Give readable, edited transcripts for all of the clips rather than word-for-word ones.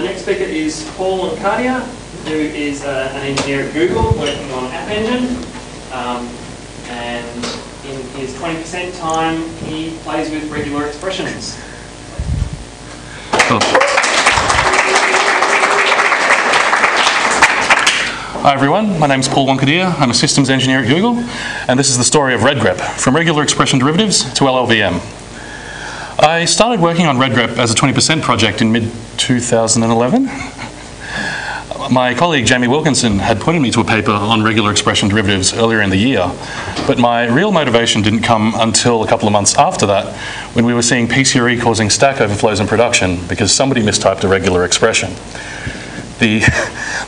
next speaker is Paul Lancadia, who is an engineer at Google working on App Engine. And in his 20% time, he plays with regular expressions. Cool. Hi everyone, my name is Paul Lancadia. I'm a systems engineer at Google, and this is the story of redgrep, from regular expression derivatives to LLVM. I started working on redgrep as a 20% project in mid-2011. My colleague Jamie Wilkinson had pointed me to a paper on regular expression derivatives earlier in the year, but my real motivation didn't come until a couple of months after that, when we were seeing PCRE causing stack overflows in production because somebody mistyped a regular expression. The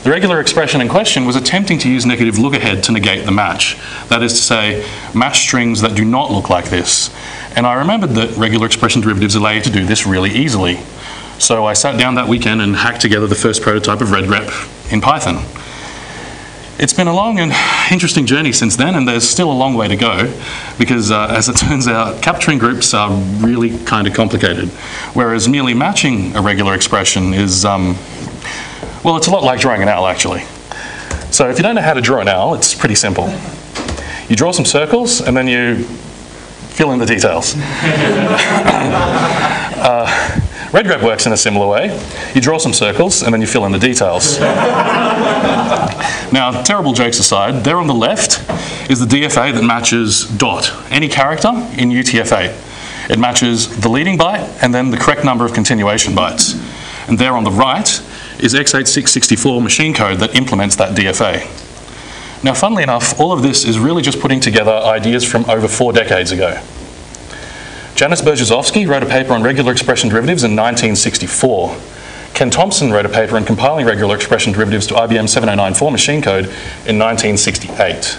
regular expression in question was attempting to use negative look-ahead to negate the match. That is to say, match strings that do not look like this. And I remembered that regular expression derivatives allow you to do this really easily. So I sat down that weekend and hacked together the first prototype of redgrep in Python. It's been a long and interesting journey since then, and there's still a long way to go, because as it turns out, capturing groups are really kind of complicated. Whereas merely matching a regular expression is, well, it's a lot like drawing an owl, actually. So if you don't know how to draw an owl, it's pretty simple. You draw some circles, and then you fill in the details. Redgrep works in a similar way. You draw some circles, and then you fill in the details. Now, terrible jokes aside, there on the left is the DFA that matches dot, any character in UTF-8. It matches the leading byte, and then the correct number of continuation bytes. And there on the right is x86-64 machine code that implements that DFA. Now, funnily enough, all of this is really just putting together ideas from over 4 decades ago. Janis Berezovsky wrote a paper on regular expression derivatives in 1964. Ken Thompson wrote a paper on compiling regular expression derivatives to IBM 7094 machine code in 1968.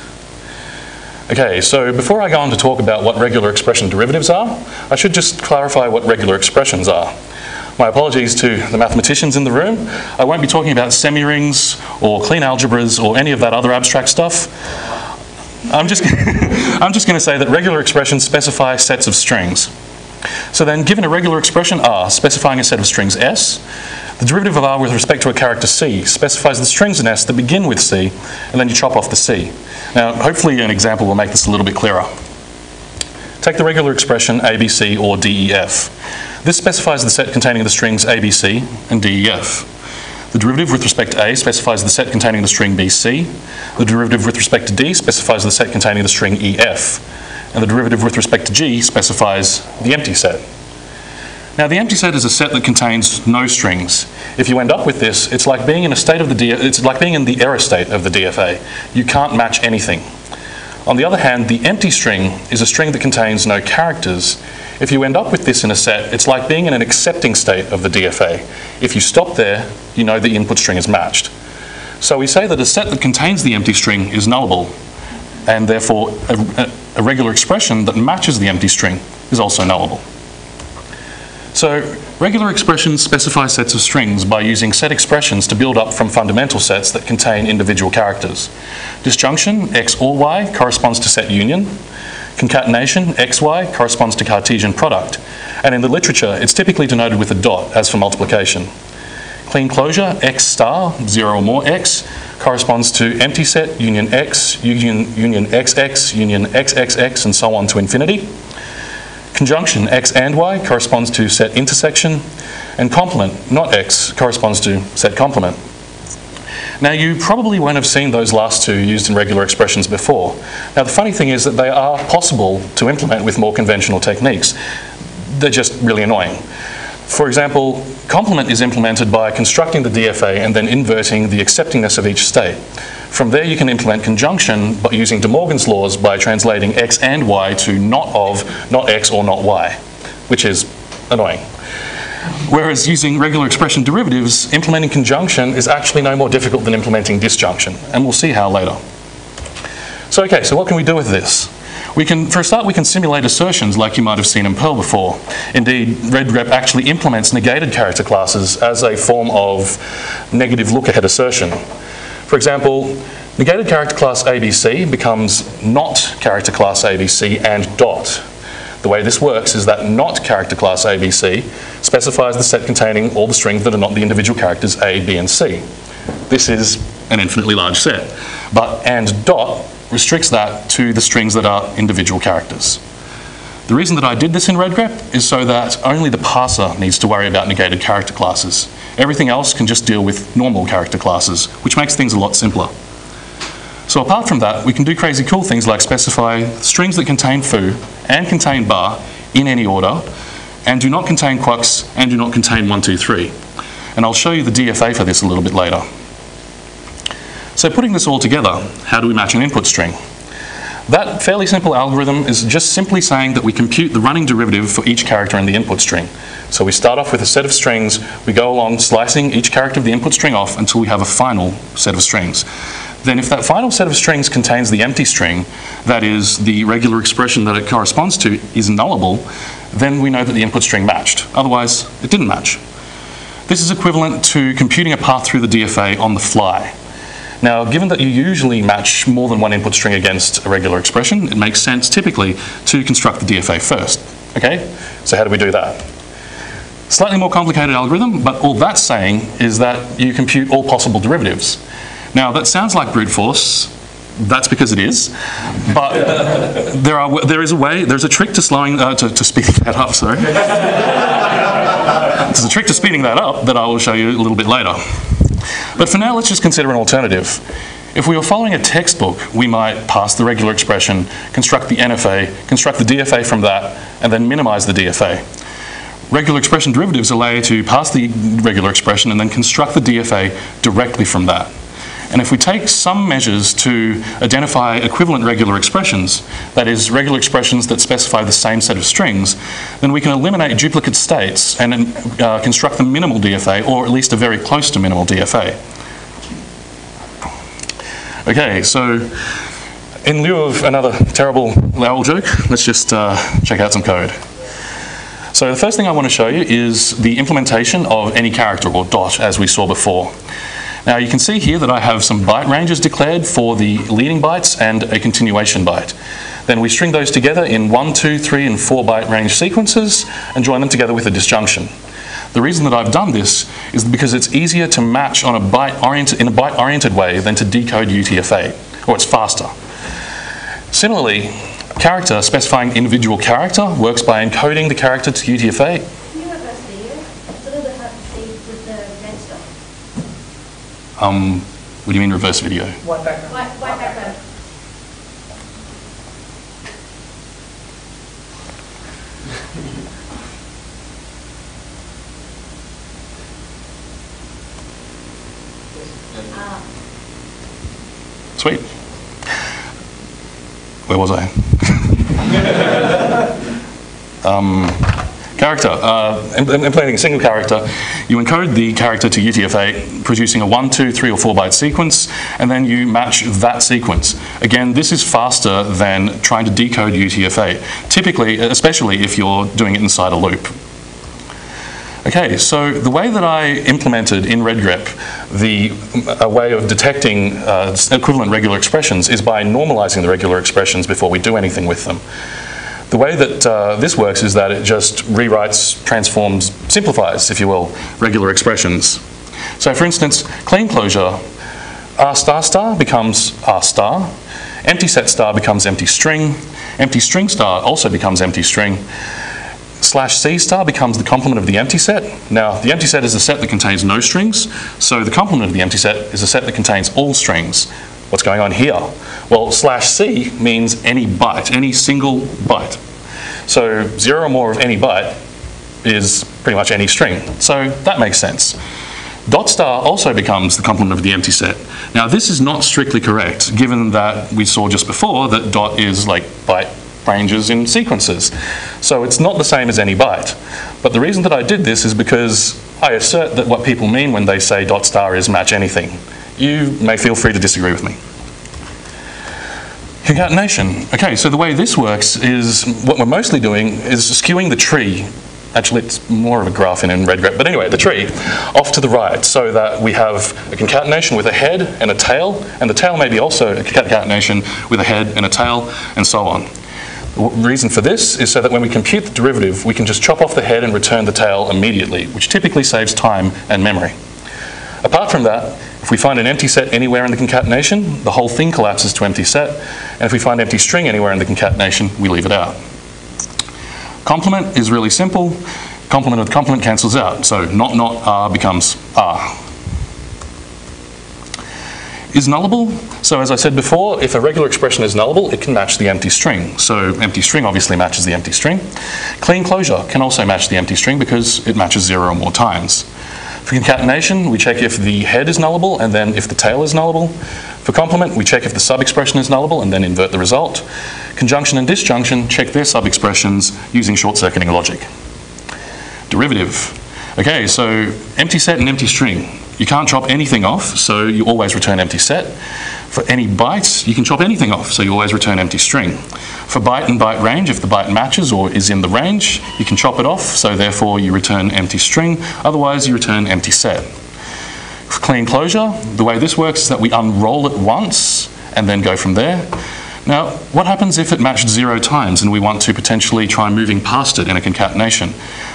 Okay, so before I go on to talk about what regular expression derivatives are, I should just clarify what regular expressions are. My apologies to the mathematicians in the room. I won't be talking about semi-rings or clean algebras or any of that other abstract stuff. I'm just going to say that regular expressions specify sets of strings. So then, given a regular expression R specifying a set of strings S, the derivative of R with respect to a character C specifies the strings in S that begin with C, and then you chop off the C. Now, hopefully an example will make this a little bit clearer. Take the regular expression ABC or DEF. This specifies the set containing the strings ABC and DEF. The derivative with respect to A specifies the set containing the string BC. The derivative with respect to D specifies the set containing the string EF. And the derivative with respect to G specifies the empty set. Now, the empty set is a set that contains no strings. If you end up with this, it's like being in a state of it's like being in the error state of the DFA. You can't match anything. On the other hand, the empty string is a string that contains no characters. If you end up with this in a set, it's like being in an accepting state of the DFA. If you stop there, you know the input string is matched. So we say that a set that contains the empty string is nullable, and therefore a regular expression that matches the empty string is also nullable. So regular expressions specify sets of strings by using set expressions to build up from fundamental sets that contain individual characters. Disjunction, X or Y, corresponds to set union. Concatenation, XY, corresponds to Cartesian product. And in the literature, it's typically denoted with a dot, as for multiplication. Clean closure, X star, 0 or more X, corresponds to empty set, union X, union XX, union XXX, and so on to infinity. Conjunction, X and Y, corresponds to set intersection. And complement, not X, corresponds to set complement. Now, you probably won't have seen those last two used in regular expressions before. Now, the funny thing is that they are possible to implement with more conventional techniques. They're just really annoying. For example, complement is implemented by constructing the DFA and then inverting the acceptingness of each state. From there, you can implement conjunction by using De Morgan's laws by translating X and Y to not of, not X or not Y, which is annoying. Whereas using regular expression derivatives, implementing conjunction is actually no more difficult than implementing disjunction, and we'll see how later. So okay, so what can we do with this? For a start, we can simulate assertions like you might have seen in Perl before. Indeed, redgrep actually implements negated character classes as a form of negative look-ahead assertion. For example, negated character class ABC becomes not character class ABC and dot. The way this works is that not character class ABC specifies the set containing all the strings that are not the individual characters A, B, and C. This is an infinitely large set. But and dot restricts that to the strings that are individual characters. The reason that I did this in redgrep is so that only the parser needs to worry about negated character classes. Everything else can just deal with normal character classes, which makes things a lot simpler. So apart from that, we can do crazy cool things like specify strings that contain foo and contain bar in any order, and do not contain quux and do not contain 1, 2, 3. And I'll show you the DFA for this a little bit later. So putting this all together, how do we match an input string? That fairly simple algorithm is just simply saying that we compute the running derivative for each character in the input string. So we start off with a set of strings, we go along slicing each character of the input string off until we have a final set of strings. Then if that final set of strings contains the empty string, that is the regular expression that it corresponds to, is nullable, then we know that the input string matched. Otherwise, it didn't match. This is equivalent to computing a path through the DFA on the fly. Now, given that you usually match more than one input string against a regular expression, it makes sense typically to construct the DFA first. Okay? So how do we do that? Slightly more complicated algorithm, but all that's saying is that you compute all possible derivatives. Now, that sounds like brute force. That's because it is. But there's a trick to speeding that up, sorry. There's a trick to speeding that up that I will show you a little bit later. But for now, let's just consider an alternative. If we were following a textbook, we might pass the regular expression, construct the NFA, construct the DFA from that, and then minimize the DFA. Regular expression derivatives allow you to pass the regular expression and then construct the DFA directly from that. And if we take some measures to identify equivalent regular expressions, that is, regular expressions that specify the same set of strings, then we can eliminate duplicate states and construct the minimal DFA, or at least a very close to minimal DFA. Okay, so in lieu of another terrible Lowell joke, let's just check out some code. So the first thing I want to show you is the implementation of any character, or dot, as we saw before. Now you can see here that I have some byte ranges declared for the leading bytes and a continuation byte. Then we string those together in 1, 2, 3, and 4 byte range sequences and join them together with a disjunction. The reason that I've done this is because it's easier to match on in a byte-oriented way than to decode UTF-8, or it's faster. Similarly, character specifying individual character works by encoding the character to UTF-8. What do you mean reverse video? White background. White background. Sweet. Where was I? Character. Implementing a single character, you encode the character to UTF-8, producing a 1, 2, 3, or 4 byte sequence, and then you match that sequence. Again, this is faster than trying to decode UTF-8, typically, especially if you're doing it inside a loop. Okay, so the way that I implemented in redgrep a way of detecting equivalent regular expressions is by normalizing the regular expressions before we do anything with them. The way that this works is that it just rewrites, transforms, simplifies, if you will, regular expressions. So for instance, clean closure, r star star becomes r star, empty set star becomes empty string star also becomes empty string, slash c star becomes the complement of the empty set. Now, the empty set is a set that contains no strings, so the complement of the empty set is a set that contains all strings. What's going on here? Well, slash c means any byte, any single byte. So 0 or more of any byte is pretty much any string. So that makes sense. Dot star also becomes the complement of the empty set. Now, this is not strictly correct, given that we saw just before that dot is like byte ranges in sequences. So it's not the same as any byte. But the reason that I did this is because I assert that what people mean when they say dot star is match anything. You may feel free to disagree with me. Concatenation. Okay, so the way this works is, what we're mostly doing is skewing the tree. Actually, it's more of a graph in redgrep, but anyway, the tree off to the right, so that we have a concatenation with a head and a tail, and the tail may be also a concatenation with a head and a tail, and so on. The reason for this is so that when we compute the derivative, we can just chop off the head and return the tail immediately, which typically saves time and memory. Apart from that, if we find an empty set anywhere in the concatenation, the whole thing collapses to empty set, and if we find empty string anywhere in the concatenation, we leave it out. Complement is really simple. Complement of the complement cancels out, so not R becomes R. Is nullable? So as I said before, if a regular expression is nullable, it can match the empty string. So empty string obviously matches the empty string. Clean closure can also match the empty string because it matches 0 or more times. For concatenation, we check if the head is nullable and then if the tail is nullable. For complement, we check if the sub-expression is nullable and then invert the result. Conjunction and disjunction check their sub-expressions using short-circuiting logic. Derivative. Okay, so empty set and empty string. You can't chop anything off, so you always return empty set. For any bytes, you can chop anything off, so you always return empty string. For byte and byte range, if the byte matches or is in the range, you can chop it off, so therefore you return empty string, otherwise you return empty set. For clean closure, the way this works is that we unroll it once and then go from there. Now, what happens if it matched 0 times and we want to potentially try moving past it in a concatenation?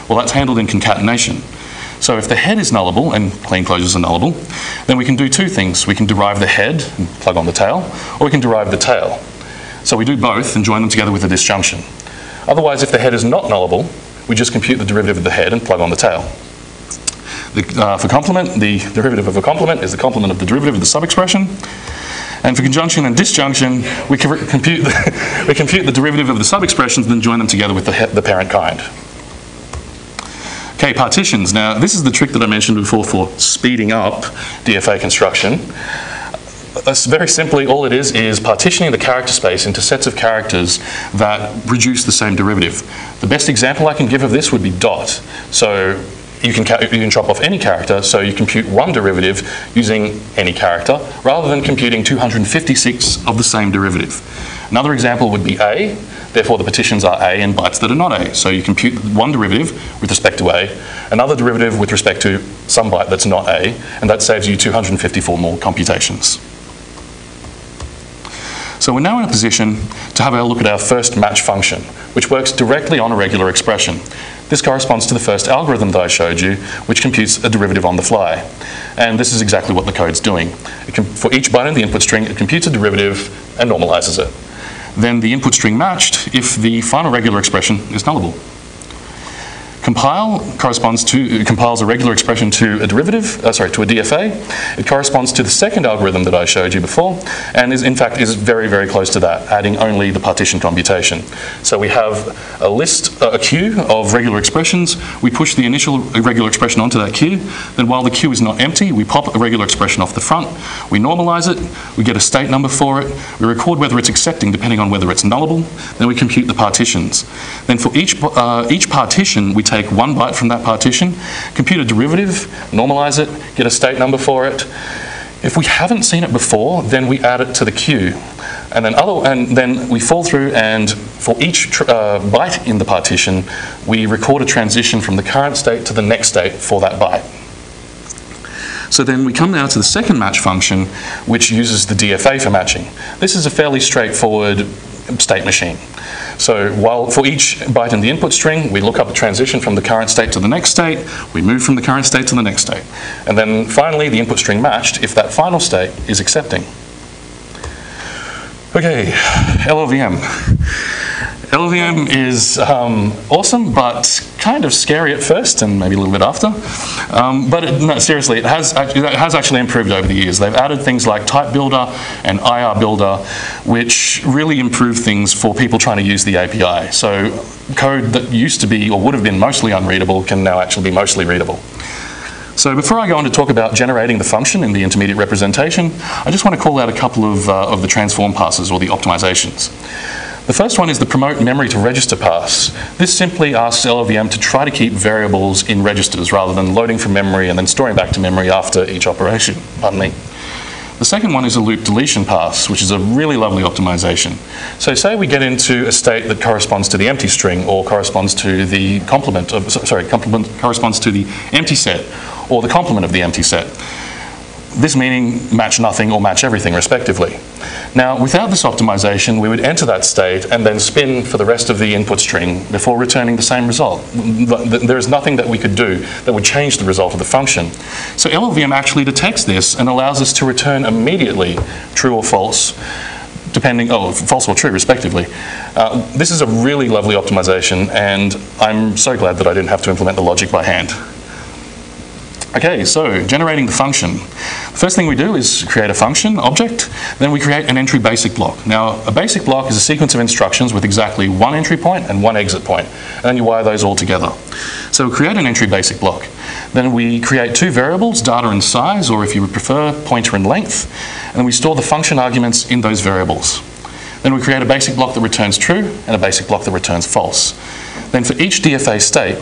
Well, that's handled in concatenation. So if the head is nullable, and clean closures are nullable, then we can do two things. We can derive the head and plug on the tail, or we can derive the tail. So we do both and join them together with a disjunction. Otherwise, if the head is not nullable, we just compute the derivative of the head and plug on the tail. For complement, the derivative of a complement is the complement of the derivative of the sub-expression. And for conjunction and disjunction, we compute the derivative of the sub-expressions and then join them together with the parent kind. Okay, partitions. Now, this is the trick that I mentioned before for speeding up DFA construction. Very simply, all it is partitioning the character space into sets of characters that produce the same derivative. The best example I can give of this would be dot. So you can chop off any character, so you compute one derivative using any character, rather than computing 256 of the same derivative. Another example would be A. Therefore, the partitions are A and bytes that are not A. So you compute one derivative with respect to A, another derivative with respect to some byte that's not A, and that saves you 254 more computations. So we're now in a position to have a look at our first match function, which works directly on a regular expression. This corresponds to the first algorithm that I showed you, which computes a derivative on the fly. And this is exactly what the code's doing. For each byte in the input string, it computes a derivative and normalizes it. Then the input string matched if the final regular expression is nullable. Compile compiles a regular expression to a derivative, to a DFA. It corresponds to the second algorithm that I showed you before, and in fact is very, very close to that, adding only the partition computation. So we have a queue of regular expressions. We push the initial regular expression onto that queue. Then while the queue is not empty, we pop a regular expression off the front. We normalize it. We get a state number for it. We record whether it's accepting depending on whether it's nullable. Then we compute the partitions. Then for each partition, we take one byte from that partition, compute a derivative, normalize it, get a state number for it. If we haven't seen it before, then we add it to the queue. And then we fall through, and for each byte in the partition, we record a transition from the current state to the next state for that byte. So then we come now to the second match function, which uses the DFA for matching. This is a fairly straightforward state machine. So while for each byte in the input string, we look up a transition from the current state to the next state, we move from the current state to the next state. And then finally, the input string matched if that final state is accepting. Okay, LLVM. LLVM is awesome, but kind of scary at first and maybe a little bit after. No, seriously, it has actually improved over the years. They've added things like type builder and IR builder, which really improve things for people trying to use the API. So code that used to be or would have been mostly unreadable can now actually be mostly readable. So before I go on to talk about generating the function in the intermediate representation, I just want to call out a couple of the transform passes or the optimizations. The first one is the promote memory to register pass. This simply asks LLVM to try to keep variables in registers rather than loading from memory and then storing back to memory after each operation. Pardon me. The second one is a loop deletion pass, which is a really lovely optimization. So say we get into a state that corresponds to the empty string or corresponds to the corresponds to the empty set or the complement of the empty set. this meaning match nothing or match everything, respectively. Now, without this optimization, we would enter that state and then spin for the rest of the input string before returning the same result. There is nothing that we could do that would change the result of the function. So LLVM actually detects this and allows us to return immediately true or false, false or true, respectively. This is a really lovely optimization, and I'm so glad that I didn't have to implement the logic by hand. Okay, so generating the function. The first thing we do is create a function object, then we create an entry basic block. Now, a basic block is a sequence of instructions with exactly one entry point and one exit point, and then you wire those all together. So we create an entry basic block. Then we create two variables, data and size, or if you would prefer, pointer and length, and then we store the function arguments in those variables. Then we create a basic block that returns true and a basic block that returns false. Then for each DFA state,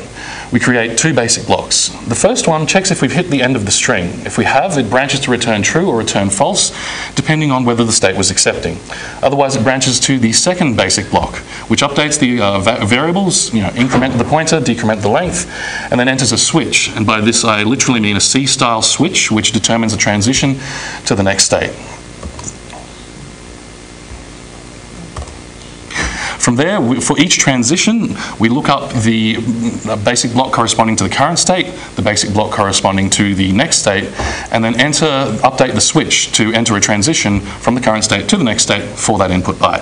we create two basic blocks. The first one checks if we've hit the end of the string. If we have, it branches to return true or return false, depending on whether the state was accepting. Otherwise, it branches to the second basic block, which updates the variables, increment the pointer, decrement the length, and then enters a switch. And by this, I literally mean a C-style switch, which determines a transition to the next state. From there, for each transition, we look up the basic block corresponding to the current state, the basic block corresponding to the next state, and then update the switch to enter a transition from the current state to the next state for that input byte.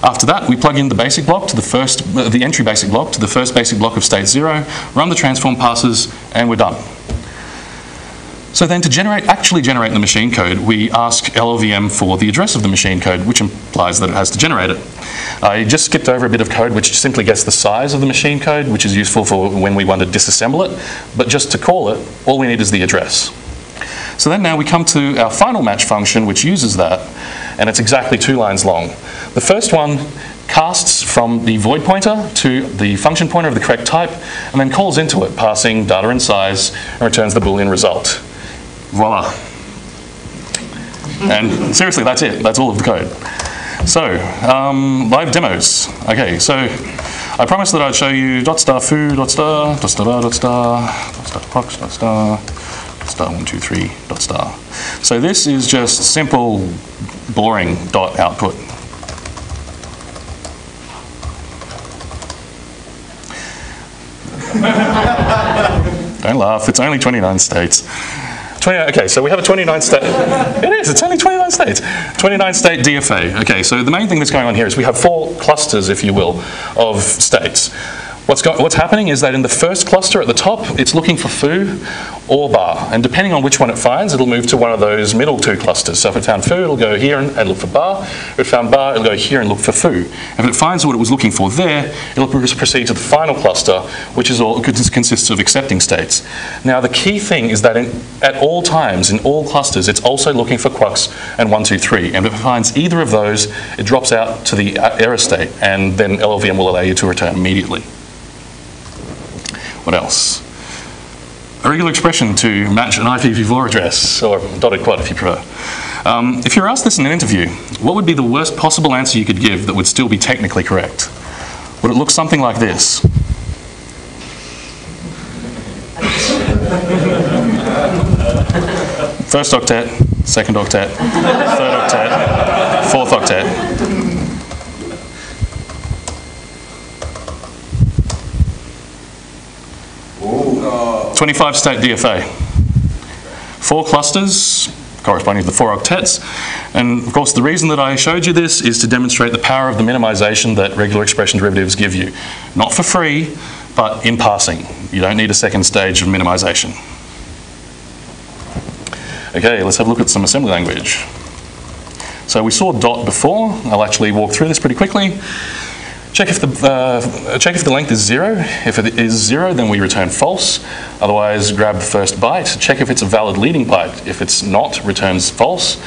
After that, we plug in the basic block to the entry basic block to the first basic block of state 0, run the transform passes, and we're done. So then to actually generate the machine code, we ask LLVM for the address of the machine code, which implies that it has to generate it. I just skipped over a bit of code which simply gets the size of the machine code, which is useful for when we want to disassemble it. But just to call it, all we need is the address. So then now we come to our final match function, which uses that, and it's exactly 2 lines long. The first one casts from the void pointer to the function pointer of the correct type, and then calls into it, passing data and size, and returns the Boolean result. Voila. And seriously, that's it. That's all of the code. So, live demos. Okay, so I promised that I'd show you .star foo, .star, .star, .star, .star prox, .star, .star 1, 2, 3, .star. So this is just simple, boring dot output. Don't laugh, it's only 29 states. Okay, so we have a 29 state. It's only 29 states. 29 state DFA. Okay, so the main thing that's going on here is we have 4 clusters, if you will, of states. What's happening is that in the first cluster at the top, it's looking for foo or bar. And depending on which one it finds, it'll move to one of those middle 2 clusters. So if it found foo, it'll go here and look for bar. If it found bar, it'll go here and look for foo. If it finds what it was looking for there, it'll proceed to the final cluster, which consists of accepting states. Now the key thing is that at all times, in all clusters, it's also looking for quux and 1, 2, 3. And if it finds either of those, it drops out to the error state, and then LLVM will allow you to return immediately. What else? A regular expression to match an IPv4 address, or dotted quad if you prefer. If you're asked this in an interview, what would be the worst possible answer you could give that would still be technically correct? Would it look something like this? First octet, second octet, third octet, fourth octet. 25-state DFA. 4 clusters corresponding to the 4 octets. And of course, the reason that I showed you this is to demonstrate the power of the minimization that regular expression derivatives give you. Not for free, but in passing. You don't need a second stage of minimization. Okay, let's have a look at some assembly language. So we saw dot before. I'll actually walk through this pretty quickly. Check if the length is 0. If it is 0, then we return false. Otherwise, grab the first byte. Check if it's a valid leading byte. If it's not, returns false.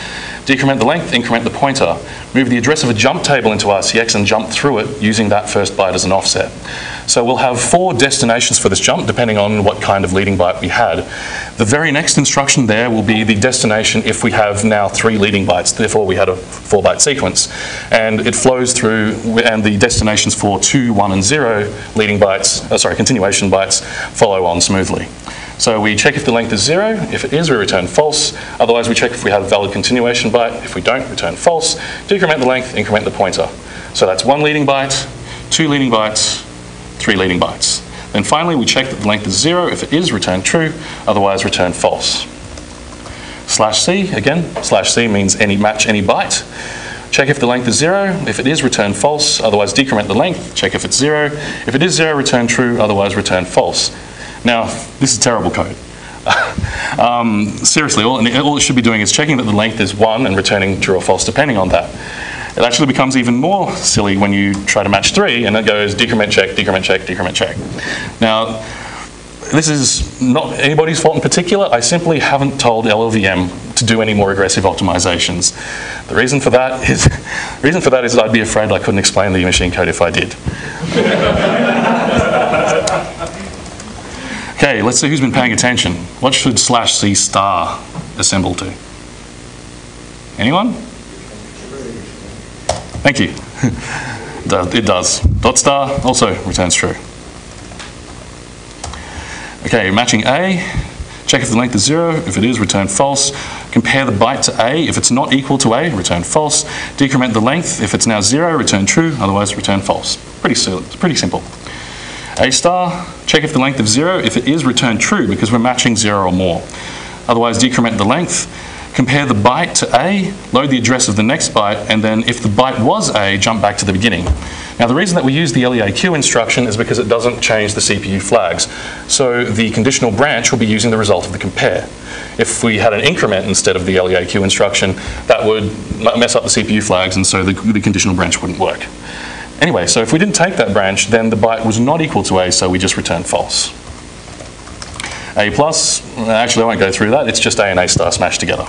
Decrement the length, increment the pointer. Move the address of a jump table into RCX and jump through it using that first byte as an offset. So we'll have 4 destinations for this jump, depending on what kind of leading byte we had. The very next instruction there will be the destination if we have now 3 leading bytes. Therefore, we had a 4-byte sequence. And it flows through, and the destinations for 2, 1, and 0 leading bytes, continuation bytes follow on smoothly. So we check if the length is 0. If it is, we return false. Otherwise, we check if we have a valid continuation byte. If we don't, return false. Decrement the length, increment the pointer. So that's 1 leading byte, 2 leading bytes, 3 leading bytes. Then finally, we check that the length is 0. If it is, return true. Otherwise, return false. /c, again, /c means match any byte. Check if the length is 0. If it is, return false. Otherwise, decrement the length. Check if it's 0. If it is 0, return true. Otherwise, return false. Now, this is terrible code. Seriously, all it should be doing is checking that the length is 1 and returning true or false depending on that. It actually becomes even more silly when you try to match 3 and it goes decrement check, decrement check, decrement check. Now, this is not anybody's fault in particular. I simply haven't told LLVM to do any more aggressive optimizations. The reason for that is that I'd be afraid I couldn't explain the machine code if I did. Okay, let's see who's been paying attention. What should /c star assemble to? Anyone? Thank you. It does. Dot star also returns true. Okay, matching A. Check if the length is 0. If it is, return false. Compare the byte to A. If it's not equal to A, return false. Decrement the length. If it's now 0, return true. Otherwise, return false. Pretty simple. A star. Check if the length is 0. If it is, return true because we're matching 0 or more. Otherwise, decrement the length. Compare the byte to A, load the address of the next byte, and then if the byte was A, jump back to the beginning. Now the reason that we use the LEAQ instruction is because it doesn't change the CPU flags. So the conditional branch will be using the result of the compare. If we had an increment instead of the LEAQ instruction, that would mess up the CPU flags and so the conditional branch wouldn't work. Anyway, so if we didn't take that branch, then the byte was not equal to A, so we just return false. A plus, actually I won't go through that, it's just A and A star smashed together.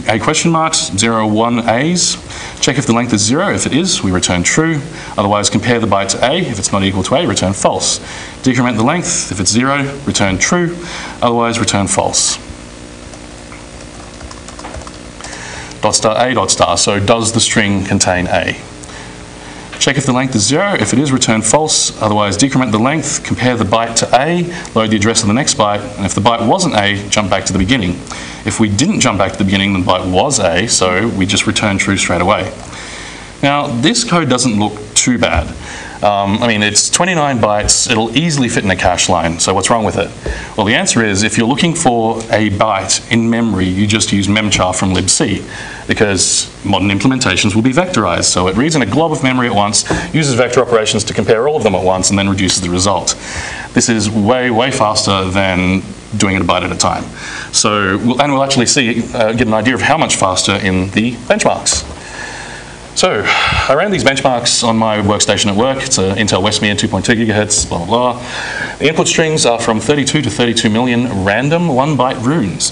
A question marks, 0, 1 A's. Check if the length is 0. If it is, we return true. Otherwise, compare the byte to A. If it's not equal to A, return false. Decrement the length. If it's 0, return true. Otherwise, return false. Dot star A, dot star. So does the string contain A? Check if the length is 0. If it is, return false. Otherwise, decrement the length, compare the byte to A, load the address of the next byte, and if the byte wasn't A, jump back to the beginning. If we didn't jump back to the beginning, then the byte was A, so we just return true straight away. Now, this code doesn't look too bad. I mean, it's 29 bytes, it'll easily fit in a cache line, so what's wrong with it? Well, the answer is, if you're looking for a byte in memory, you just use memchar from libc, because modern implementations will be vectorized, so it reads in a glob of memory at once, uses vector operations to compare all of them at once, and then reduces the result. This is way, way faster than doing it a byte at a time. So, we'll actually get an idea of how much faster in the benchmarks. So, I ran these benchmarks on my workstation at work. It's an Intel Westmere 2.2 gigahertz, blah, blah, blah. The input strings are from 32 to 32 million random 1-byte runes.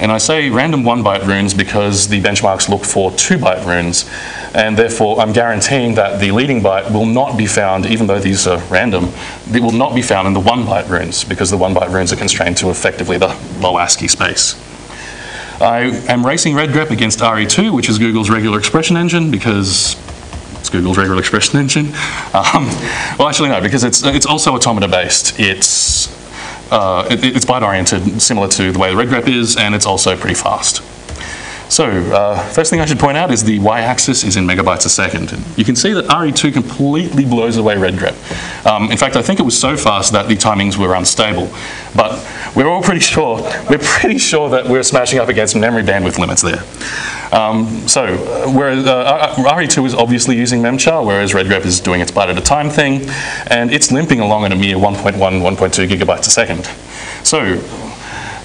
And I say random 1-byte runes because the benchmarks look for 2-byte runes. And therefore, I'm guaranteeing that the leading byte will not be found, even though these are random, it will not be found in the 1-byte runes because the 1-byte runes are constrained to effectively the low ASCII space. I am racing redgrep against RE2, which is Google's regular expression engine, because it's Google's regular expression engine. Well, actually no, because it's also automata-based. It's byte-oriented, similar to the way the redgrep is, and it's also pretty fast. So, first thing I should point out is the y-axis is in megabytes a second. You can see that RE2 completely blows away redgrep. In fact, I think it was so fast that the timings were unstable. But we're all pretty sure that we're smashing up against memory bandwidth limits there. Whereas RE2 is obviously using memchar, whereas redgrep is doing its byte at a time thing, and it's limping along at a mere 1.1, 1.2 gigabytes a second. So,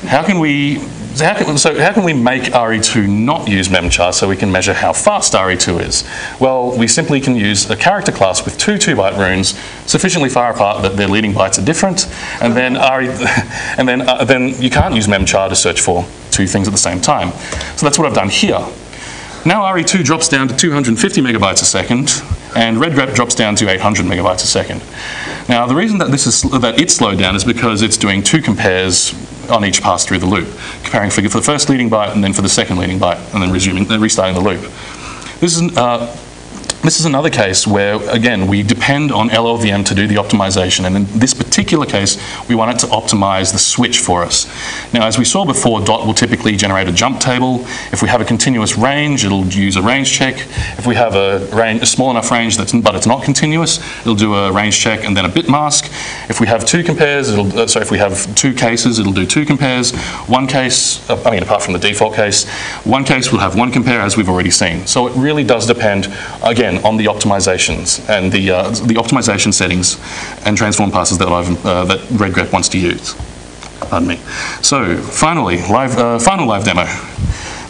how can we make RE2 not use memchar so we can measure how fast RE2 is? Well, we simply can use a character class with two 2-byte runes sufficiently far apart that their leading bytes are different, and then then you can't use memchar to search for two things at the same time. So that's what I've done here. Now RE2 drops down to 250 megabytes a second, and redgrep drops down to 800 megabytes a second. Now the reason that it's slowed down is because it's doing two compares on each pass through the loop, comparing for the first leading byte and then for the second leading byte, and then restarting the loop. This is This is another case where, again, we depend on LLVM to do the optimization, and in this particular case, we want it to optimize the switch for us. Now, as we saw before, dot will typically generate a jump table. If we have a continuous range, it'll use a range check. If we have a small enough range but it's not continuous, it'll do a range check and then a bit mask. If we have two compares, if we have two cases, it'll do two compares. One case, apart from the default case, one case will have one compare, as we've already seen. So it really does depend, again, on the optimizations and the optimization settings and transform passes that that redgrep wants to use. Pardon me. So finally, final live demo.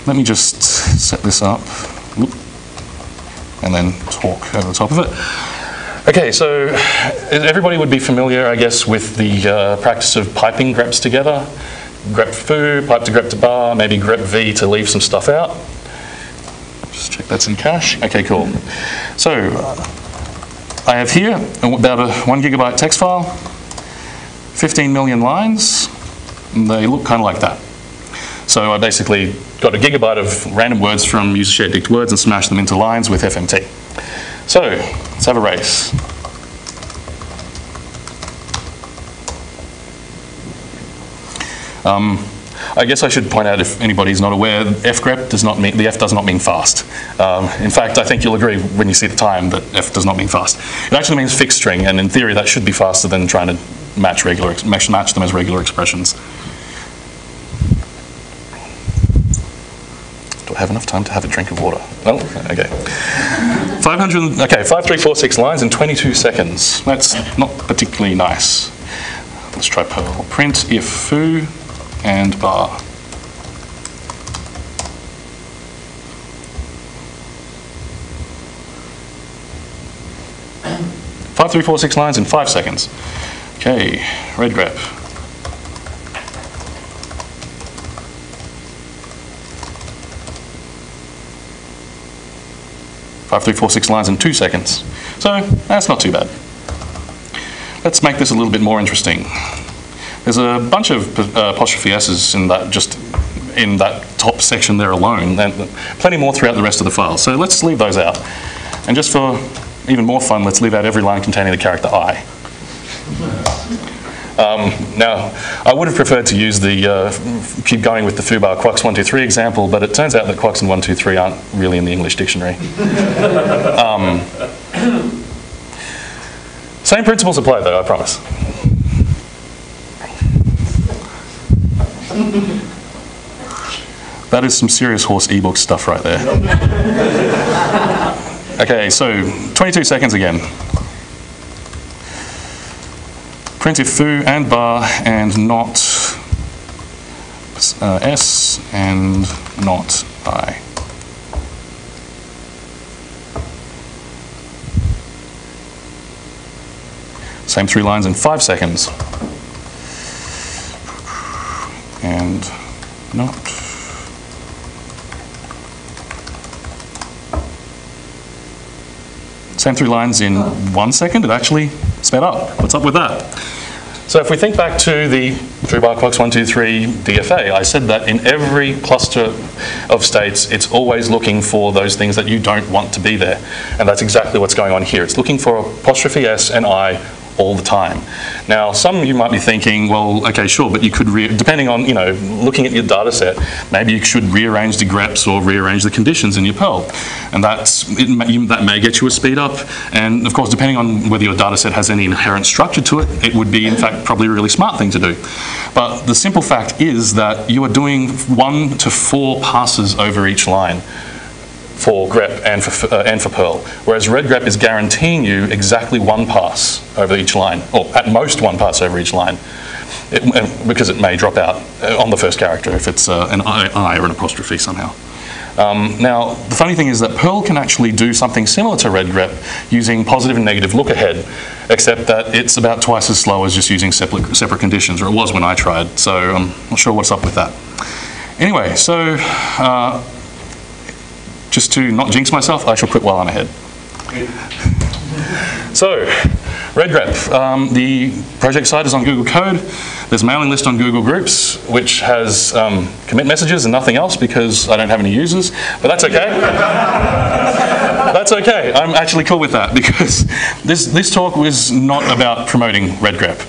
Let me just set this up and then talk over the top of it. Okay, so everybody would be familiar, I guess, with the practice of piping greps together. Grep foo, pipe to grep to bar, maybe grep v to leave some stuff out. Just check that's in cache. Okay, cool. So I have here about a 1 gigabyte text file, 15 million lines, and they look kind of like that. So I basically got a gigabyte of random words from user shared dict words and smashed them into lines with FMT. So let's have a race. I guess I should point out, if anybody's not aware, fgrep does not mean, the F does not mean fast. In fact, I think you'll agree when you see the time that F does not mean fast. It actually means fixed string, and in theory that should be faster than trying to match them as regular expressions. Do I have enough time to have a drink of water? No? Okay. 5346 lines in 22 seconds. That's not particularly nice. Let's try Perl. Print if foo and bar. Five, 3, 4, 6 lines in 5 seconds. Okay, redgrep. Five, 3, 4, 6 lines in 2 seconds. So that's not too bad. Let's make this a little bit more interesting. There's a bunch of apostrophe S's in that top section there alone, and plenty more throughout the rest of the file. So let's leave those out. And just for even more fun, let's leave out every line containing the character I. Now, I would have preferred to use keep going with the foobar quox 1, 2, 3 example, but it turns out that quox and 1, 2, 3 aren't really in the English dictionary. Same principles apply though, I promise. That is some serious horse ebook stuff right there. Okay, so 22 seconds again. Print if foo and bar and not S and not I. Same 3 lines in 5 seconds. And not. Same 3 lines in 1 second. It actually sped up. What's up with that? So if we think back to the foobar quox 1, 2, 3 DFA, I said that in every cluster of states, it's always looking for those things that you don't want to be there. And that's exactly what's going on here. It's looking for apostrophe S and I all the time. Now, some of you might be thinking, well, okay, sure, but you could, depending on, looking at your data set, maybe you should rearrange the greps or rearrange the conditions in your Perl. And that may get you a speed up. And of course, depending on whether your data set has any inherent structure to it, it would be, in fact, probably a really smart thing to do. But the simple fact is that you are doing 1 to 4 passes over each line for grep and for Perl, whereas redgrep is guaranteeing you exactly 1 pass over each line, or at most 1 pass over each line, because it may drop out on the first character if it's an I or an apostrophe somehow. Now, the funny thing is that Perl can actually do something similar to redgrep using positive and negative look ahead, except that it's about twice as slow as just using separate conditions, or it was when I tried, so I'm not sure what's up with that. Anyway, so just to not jinx myself, I shall quit while I'm ahead. So, redgrep. The project site is on Google Code. There's a mailing list on Google Groups, which has commit messages and nothing else because I don't have any users, but that's okay. That's okay. I'm actually cool with that because this talk was not about promoting redgrep.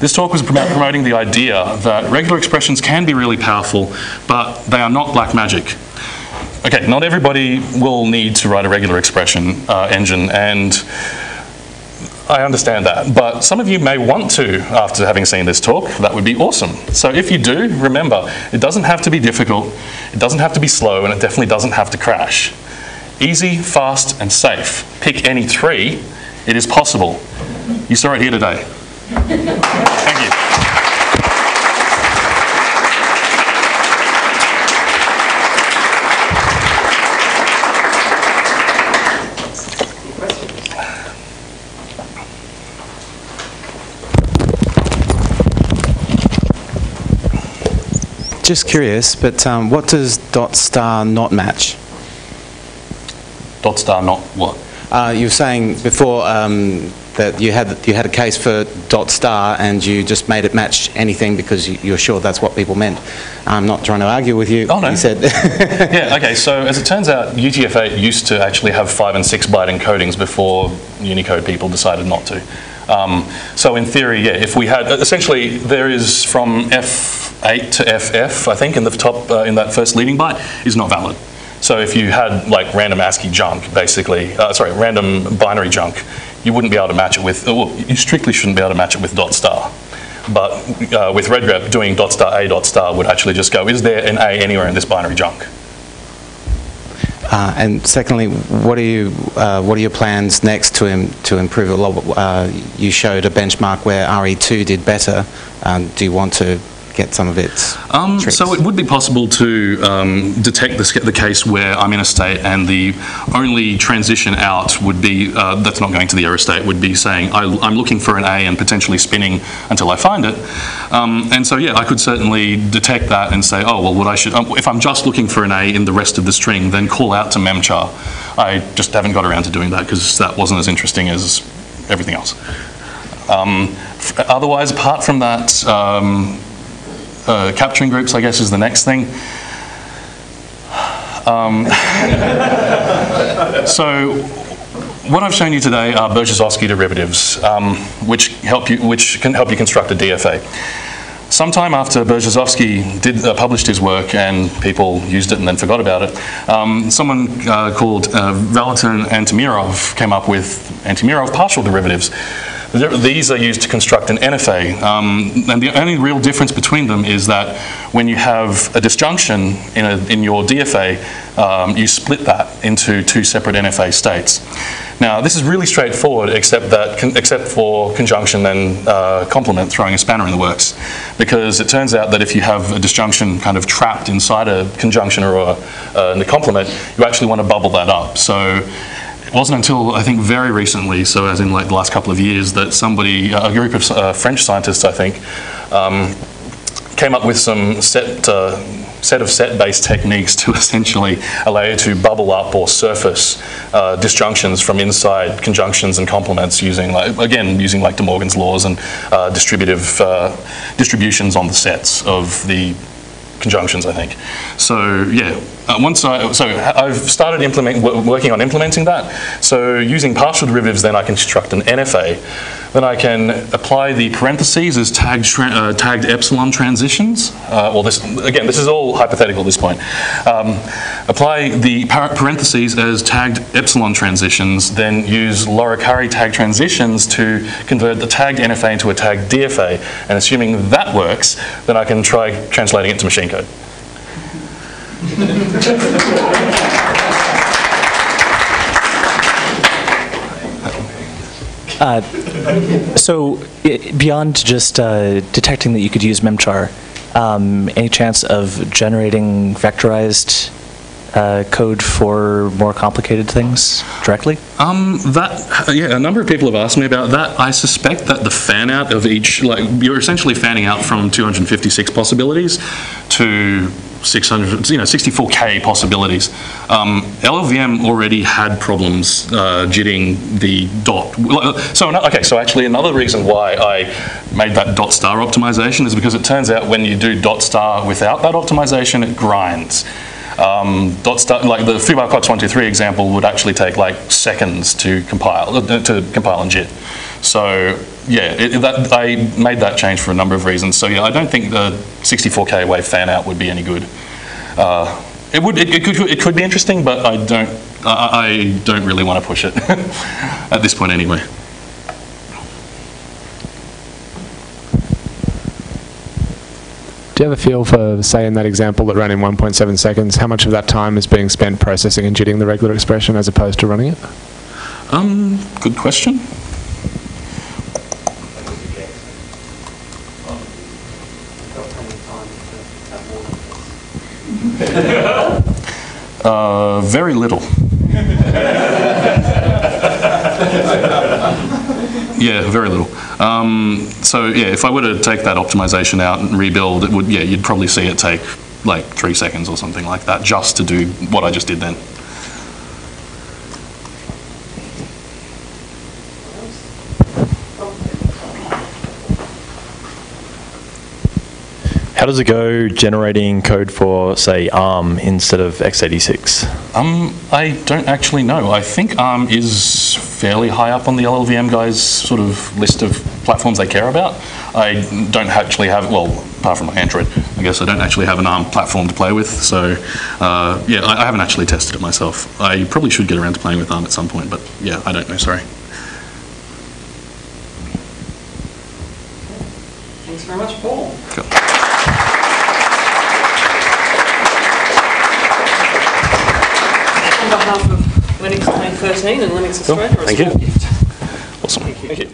This talk was about promoting the idea that regular expressions can be really powerful, but they are not black magic. Okay, not everybody will need to write a regular expression engine, and I understand that, but some of you may want to after having seen this talk. That would be awesome. So if you do, remember, it doesn't have to be difficult, it doesn't have to be slow, and it definitely doesn't have to crash. Easy, fast, and safe. Pick any three. It is possible. You saw it here today. Thank you. Just curious, but what does dot star not match? Dot star not what? You were saying before that you had a case for dot star and you just made it match anything because you're sure that's what people meant. I'm not trying to argue with you. Oh, no. You said Yeah, okay, so as it turns out, UTF-8 used to actually have 5 and 6 byte encodings before Unicode people decided not to. So in theory, yeah, if we had, essentially there is from F8 to FF, I think, in the top, in that first leading byte, is not valid. So if you had like random ASCII junk, basically, random binary junk, you wouldn't be able to match it with, well, you strictly shouldn't be able to match it with dot star. But with redgrep, doing dot star A dot star would actually just go, is there an A anywhere in this binary junk? and secondly, what are your plans next to improve it? You showed a benchmark where RE2 did better. Do you want to get some of its tricks? So it would be possible to detect the case where I'm in a state and the only transition out would be, that's not going to the error state, would be saying I'm looking for an A and potentially spinning until I find it. And so yeah, I could certainly detect that and say, oh well, what I should, if I'm just looking for an A in the rest of the string, then call out to memchar. I just haven't got around to doing that because that wasn't as interesting as everything else. Otherwise, apart from that, capturing groups, I guess, is the next thing. So, what I've shown you today are Berzhozovsky derivatives, which can help you construct a DFA. Sometime after Berzhozovsky published his work and people used it and then forgot about it, someone called Valentin Antimirov came up with Antimirov partial derivatives. These are used to construct an NFA, and the only real difference between them is that when you have a disjunction in your DFA, you split that into two separate NFA states. Now, this is really straightforward, except for conjunction and complement, throwing a spanner in the works, because it turns out that if you have a disjunction kind of trapped inside a conjunction or a complement, you actually want to bubble that up. So. It wasn't until, I think, very recently, so as in like the last couple of years, that somebody, a group of French scientists, I think, came up with some set of set-based techniques to essentially allow you to bubble up or surface disjunctions from inside conjunctions and complements using, like, again, using like De Morgan's laws and distributions on the sets of the conjunctions, I think. So yeah, I've started working on implementing that. So using partial derivatives, then I can construct an NFA. Then I can apply the parentheses as tagged epsilon transitions. Well, this is all hypothetical at this point. Apply the parentheses as tagged epsilon transitions, then use Loricari tag transitions to convert the tagged NFA into a tagged DFA. And assuming that works, then I can try translating it to machine code. So beyond just detecting that you could use memchar, any chance of generating vectorized code for more complicated things directly? Yeah, a number of people have asked me about that. I suspect that the fan out of each, like, you're essentially fanning out from 256 possibilities to 64K possibilities. LLVM already had problems jitting the dot. So actually another reason why I made that dot star optimization is because it turns out when you do dot star without that optimization, it grinds. Like the foo bar clocks 1, 2, 3 example would actually take like seconds to compile and JIT. So yeah, I made that change for a number of reasons. So yeah, I don't think the 64K wave fan out would be any good. It could be interesting, but I don't really want to push it at this point anyway. Do you have a feel for, say, in that example that ran in 1.7 seconds, how much of that time is being spent processing and jitting the regular expression as opposed to running it? Good question. Very little. Yeah, very little. So yeah, if I were to take that optimization out and rebuild, it would, yeah, you'd probably see it take like 3 seconds or something like that just to do what I just did then. How does it go generating code for, say, ARM instead of x86? I don't actually know. I think ARM is fairly high up on the LLVM guys' sort of list of platforms they care about. I don't actually have, well, apart from my Android, I guess I don't actually have an ARM platform to play with. So, yeah, I haven't actually tested it myself. I probably should get around to playing with ARM at some point, but yeah, I don't know, sorry. Thanks very much, Paul. Cool. On behalf of Linux 2013 and Linux Australia, Thank you. gift. Awesome. Thank you.